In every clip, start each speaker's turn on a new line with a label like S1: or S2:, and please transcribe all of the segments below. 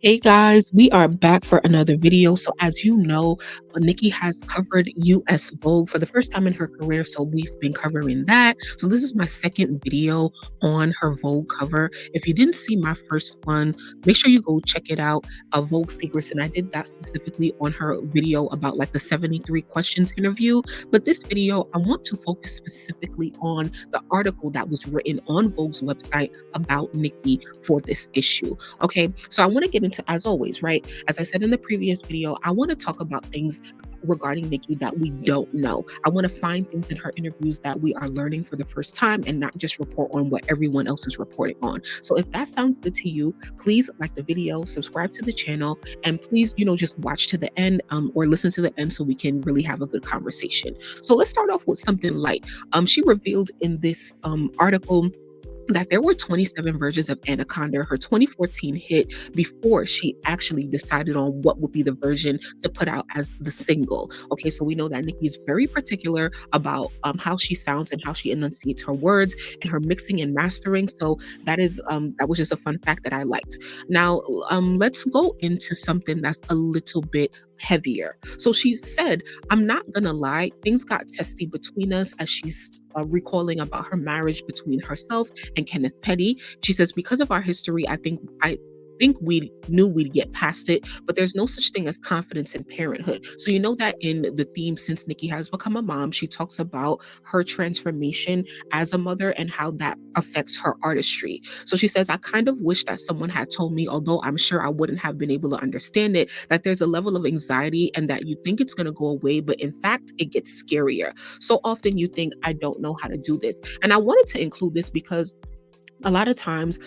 S1: Hey guys, we are back for another video. So as you know, Nicki has covered US Vogue for the first time in her career. So we've been covering that. So this is my second video on her Vogue cover. If you didn't see my first one, make sure you go check it out, Vogue Secrets. And I did that specifically on her video about like the 73 questions interview. But this video, I want to focus specifically on the article that was written on Vogue's website about Nicki for this issue. Okay, so I want to get into, as always, right? As I said in the previous video, I want to talk about things regarding Nicki that we don't know. I want to find things in her interviews that we are learning for the first time and not just report on what everyone else is reporting on. So if that sounds good to you, please like the video, subscribe to the channel, and please, just watch to the end or listen to the end so we can really have a good conversation. So let's start off with something light. She revealed in this article that there were 27 versions of Anaconda, her 2014 hit, before she actually decided on what would be the version to put out as the single. Okay, so we know that Nicki is very particular about how she sounds and how she enunciates her words and her mixing and mastering. So that was just a fun fact that I liked. Now, let's go into something that's a little bit heavier. So she said, "I'm not gonna lie, things got testy between us," as she's recalling about her marriage between herself and Kenneth Petty. She says, "Because of our history, I think we knew we'd get past it, but there's no such thing as confidence in parenthood." So you know that in the theme, since Nicki has become a mom, she talks about her transformation as a mother and how that affects her artistry. So she says, "I kind of wish that someone had told me, although I'm sure I wouldn't have been able to understand it, that there's a level of anxiety and that you think it's going to go away, but in fact, it gets scarier. So often you think, I don't know how to do this." And I wanted to include this because a lot of times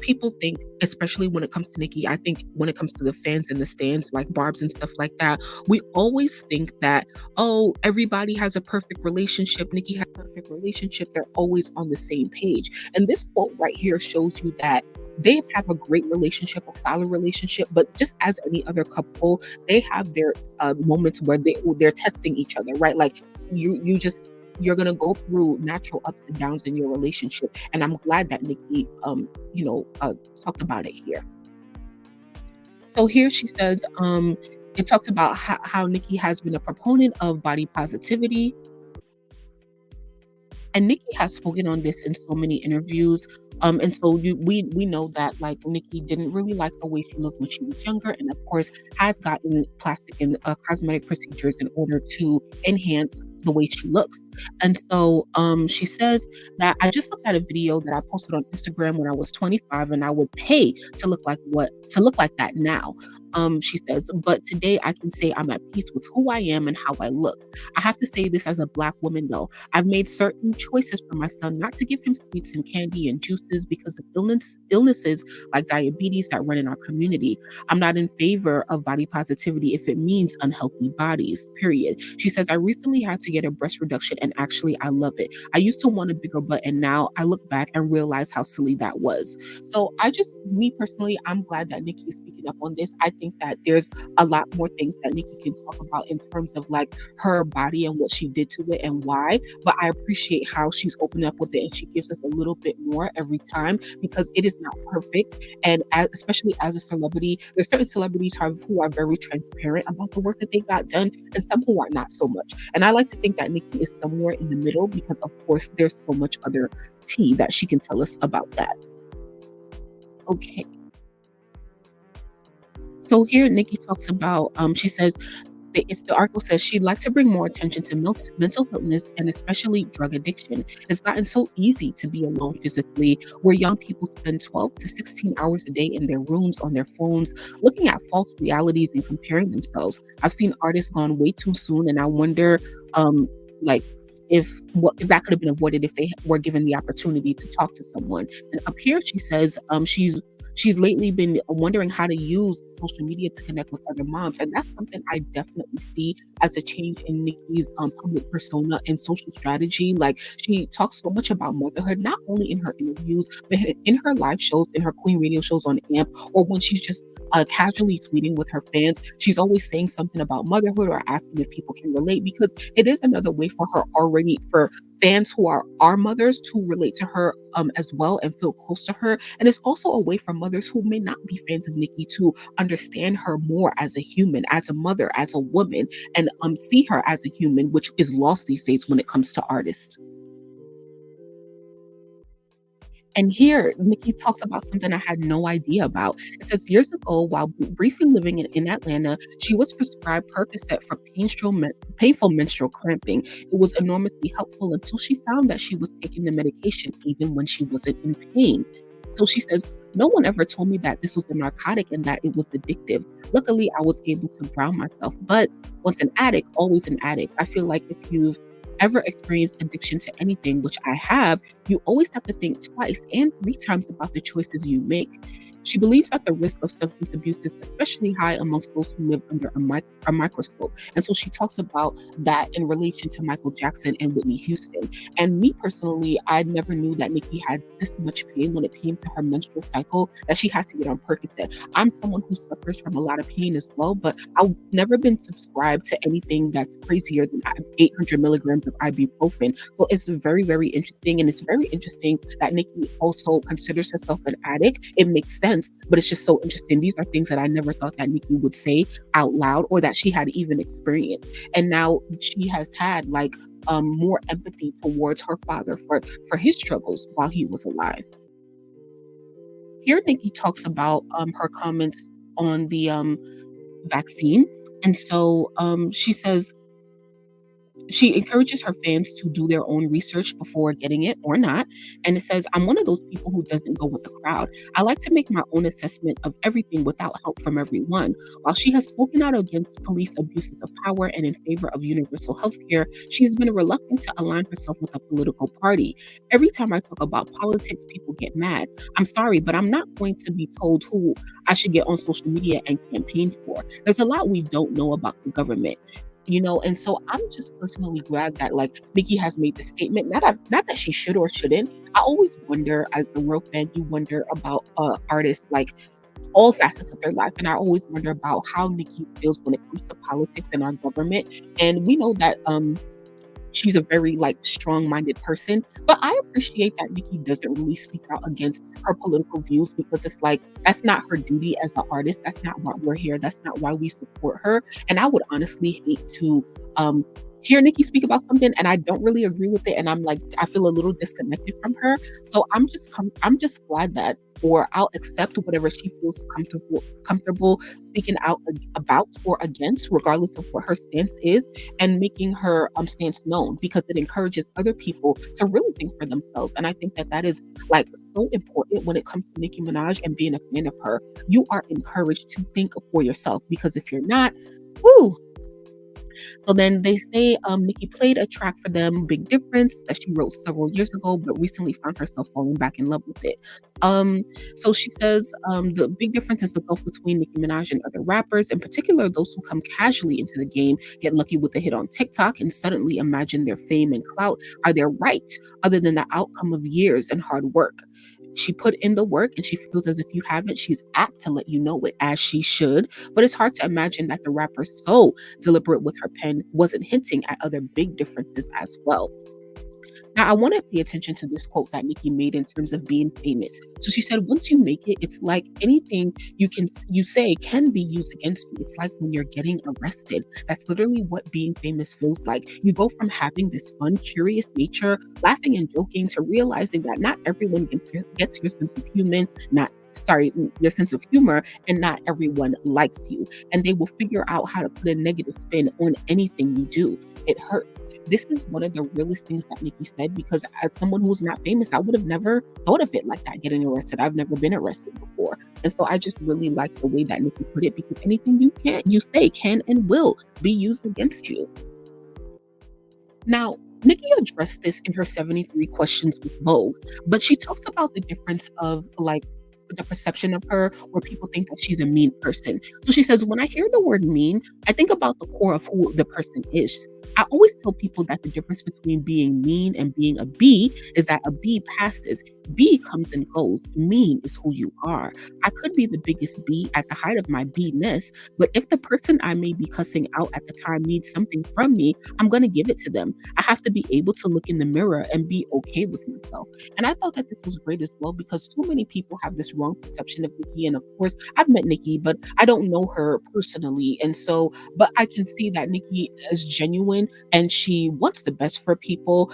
S1: people think, especially when it comes to Nicki, I think when it comes to the fans in the stands like Barbz and stuff like that, we always think that, oh, everybody has a perfect relationship, Nicki has a perfect relationship, they're always on the same page. And this quote right here shows you that they have a great relationship, a solid relationship, but just as any other couple, they have their moments where they're testing each other, right? Like you're gonna go through natural ups and downs in your relationship, and I'm glad that Nicki, talked about it here. So here she says, it talks about how Nicki has been a proponent of body positivity, and Nicki has spoken on this in so many interviews. And so we know that like Nicki didn't really like the way she looked when she was younger, and of course has gotten plastic and cosmetic procedures in order to enhance the way she looks. And so she says that, "I just looked at a video that I posted on Instagram when I was 25, and I would pay to look like that now." She says, "But today I can say I'm at peace with who I am and how I look. I have to say this as a Black woman though. I've made certain choices for my son not to give him sweets and candy and juices because of illnesses like diabetes that run in our community. I'm not in favor of body positivity if it means unhealthy bodies, period." She says, "I recently had to get a breast reduction and actually I love it. I used to want a bigger butt and now I look back and realize how silly that was." So me personally, I'm glad that Nicki is speaking up on this. I think that there's a lot more things that Nicki can talk about in terms of like her body and what she did to it and why. But I appreciate how she's opened up with it and she gives us a little bit more every time because it is not perfect. And especially as a celebrity, there's certain celebrities who are very transparent about the work that they got done and some who are not so much. And I like to think that Nicki is somewhere in the middle because of course there's so much other tea that she can tell us about that. Okay. So here Nicki talks about, she says, the article says she'd like to bring more attention to mental illness and especially drug addiction. It's gotten so easy to be alone physically, where young people spend 12 to 16 hours a day in their rooms on their phones, looking at false realities and comparing themselves. I've seen artists gone way too soon, and I wonder, like, if that could have been avoided if they were given the opportunity to talk to someone. And up here, she says, she's lately been wondering how to use social media to connect with other moms. And that's something I definitely see as a change in Nicki's public persona and social strategy. Like she talks so much about motherhood, not only in her interviews, but in her live shows, in her Queen radio shows on AMP, or when she's just casually tweeting with her fans. She's always saying something about motherhood or asking if people can relate because it is another way for her already for fans who are our mothers to relate to her as well and feel close to her. And it's also a way for mothers who may not be fans of Nicki to understand her more as a human, as a mother, as a woman, and see her as a human, which is lost these days when it comes to artists. And here, Nicki talks about something I had no idea about. It says years ago, while briefly living in Atlanta, she was prescribed Percocet for painful menstrual cramping. It was enormously helpful until she found that she was taking the medication even when she wasn't in pain. So she says, no one ever told me that this was a narcotic and that it was addictive. Luckily, I was able to ground myself. But once an addict, always an addict. I feel like if you've ever experienced addiction to anything, which I have, you always have to think twice and three times about the choices you make. She believes that the risk of substance abuse is especially high amongst those who live under a microscope. And so she talks about that in relation to Michael Jackson and Whitney Houston. And me personally, I never knew that Nicki had this much pain when it came to her menstrual cycle that she had to get on Percocet. I'm someone who suffers from a lot of pain as well, but I've never been subscribed to anything that's crazier than 800 milligrams of ibuprofen. So it's very, very interesting. And it's very interesting that Nicki also considers herself an addict. It makes sense, but it's just so interesting. These are things that I never thought that Nicki would say out loud or that she had even experienced. And now she has had like more empathy towards her father for his struggles while he was alive. Here, Nicki talks about her comments on the vaccine. And so she says, she encourages her fans to do their own research before getting it or not. And it says, I'm one of those people who doesn't go with the crowd. I like to make my own assessment of everything without help from everyone. While she has spoken out against police abuses of power and in favor of universal health care, she has been reluctant to align herself with a political party. Every time I talk about politics, people get mad. I'm sorry, but I'm not going to be told who I should get on social media and campaign for. There's a lot we don't know about the government. And so I'm just personally glad that like Nicki has made the statement. Not that she should or shouldn't. I always wonder, as a real fan, you wonder about artists like all facets of their life, and I always wonder about how Nicki feels when it comes to politics and our government. And we know that she's a very like strong-minded person, but I appreciate that Nicki doesn't really speak out against her political views because it's like that's not her duty as an artist. That's not why we're here. That's not why we support her. And I would honestly hate to hear Nicki speak about something and I don't really agree with it, and I'm like I feel a little disconnected from her. So I'm just glad that, or I'll accept whatever she feels comfortable speaking out about or against, regardless of what her stance is, and making her stance known because it encourages other people to really think for themselves. And I think that that is like so important when it comes to Nicki Minaj and being a fan of her. You are encouraged to think for yourself because if you're not, whoo. So then they say Nicki played a track for them, Big Difference, that she wrote several years ago, but recently found herself falling back in love with it. Um, so she says the big difference is the gulf between Nicki Minaj and other rappers, in particular those who come casually into the game, get lucky with a hit on TikTok, and suddenly imagine their fame and clout are their right, other than the outcome of years and hard work. She put in the work and she feels as if you haven't, she's apt to let you know it as she should. But it's hard to imagine that the rapper so deliberate with her pen wasn't hinting at other big differences as well. Now, I want to pay attention to this quote that Nicki made in terms of being famous. So she said, once you make it, it's like anything you say can be used against you. It's like when you're getting arrested. That's literally what being famous feels like. You go from having this fun, curious nature, laughing and joking, to realizing that not everyone gets your sense of human, not sorry, your sense of humor, and not everyone likes you. And they will figure out how to put a negative spin on anything you do. It hurts. This is one of the realest things that Nicki said, because as someone who's not famous, I would have never thought of it like that, getting arrested. I've never been arrested before. And so I just really like the way that Nicki put it, because anything you say can and will be used against you. Now, Nicki addressed this in her 73 questions with Vogue, but she talks about the difference of like the perception of her where people think that she's a mean person. So she says, when I hear the word mean, I think about the core of who the person is. I always tell people that the difference between being mean and being a B is that a B passes. B comes and goes. Mean is who you are. I could be the biggest B at the height of my B-ness, but if the person I may be cussing out at the time needs something from me, I'm going to give it to them. I have to be able to look in the mirror and be okay with myself. And I thought that this was great as well because too many people have this wrong perception of Nicki. And of course, I've met Nicki, but I don't know her personally. And so, but I can see that Nicki is genuine and she wants the best for people.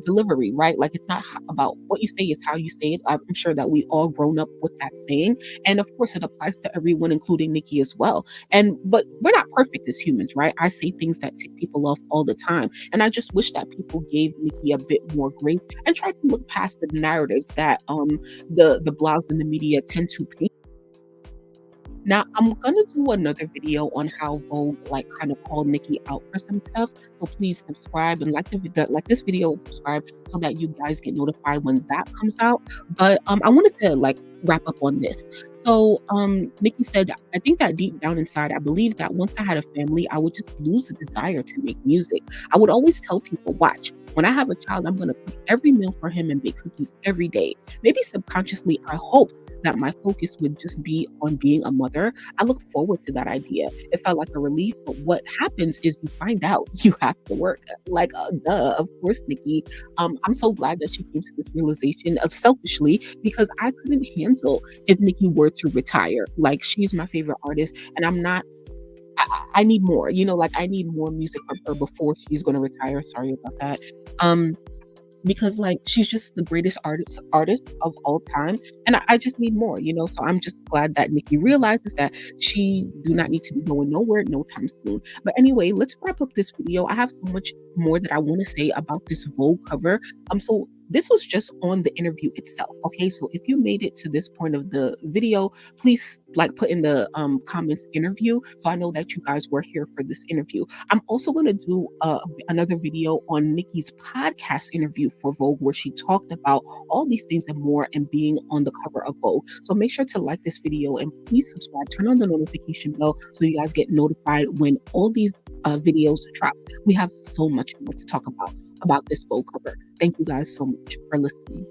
S1: Delivery, right? Like it's not about what you say, it's how you say it. I'm sure that we all grown up with that saying. And of course, it applies to everyone, including Nicki as well. And but we're not perfect as humans, right? I say things that tick people off all the time. And I just wish that people gave Nicki a bit more grace and tried to look past the narratives that the blogs and the media tend to paint. Now, I'm gonna do another video on how Vogue like kind of called Nicki out for some stuff. So please subscribe and like like this video and subscribe so that you guys get notified when that comes out. But I wanted to like wrap up on this. So Nicki said, I think that deep down inside, I believe that once I had a family, I would just lose the desire to make music. I would always tell people, watch, when I have a child, I'm gonna cook every meal for him and bake cookies every day. Maybe subconsciously, I hoped that my focus would just be on being a mother. I looked forward to that idea. It felt like a relief, but what happens is you find out you have to work. Like, duh, of course, Nicki. I'm so glad that she came to this realization selfishly because I couldn't handle if Nicki were to retire. Like, she's my favorite artist, and I'm not. I need more, like I need more music from her before she's gonna retire. Sorry about that. Um, because like she's just the greatest artist of all time, and I just need more, so I'm just glad that Nicki realizes that she do not need to be going nowhere no time soon. But anyway, let's wrap up this video. I have so much more that I want to say about this Vogue cover. So this was just on the interview itself. Okay, so if you made it to this point of the video, please like put in the comments interview so I know that you guys were here for this interview. I'm also going to do another video on Nicki's podcast interview for Vogue, where she talked about all these things and more and being on the cover of Vogue. So make sure to like this video and please subscribe, turn on the notification bell so you guys get notified when all these videos drops. We have so much more to talk about this Vogue cover. Thank you guys so much for listening.